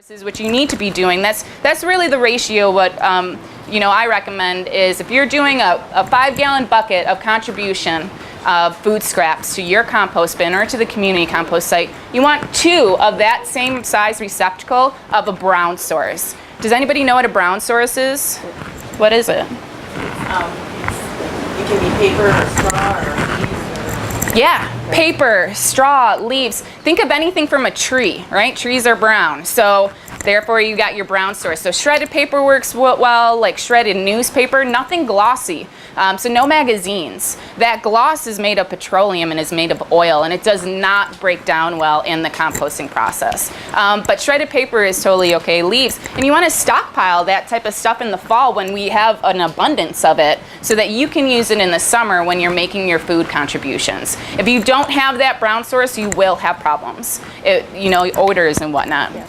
Which you need to be doing. That's really the ratio. What I recommend is if you're doing a 5-gallon bucket of contribution of food scraps to your compost bin or to the community compost site, you want 2 of that same size receptacle of a brown source. Does anybody know what a brown source is? What is it? It can be paper or straw or leaves. Yeah, paper, straw, leaves. Think of anything from a tree, right? Trees are brown, so therefore you got your brown source. So shredded paper works well, like shredded newspaper, nothing glossy. So no magazines. That gloss is made of petroleum and is made of oil, and it does not break down well in the composting process. But shredded paper is totally okay. Leaves, and you want to stockpile that type of stuff in the fall when we have an abundance of it, so that you can use it in the summer when you're making your food contributions. If you don't have that brown source, you will have problems. Odors and whatnot. Yeah.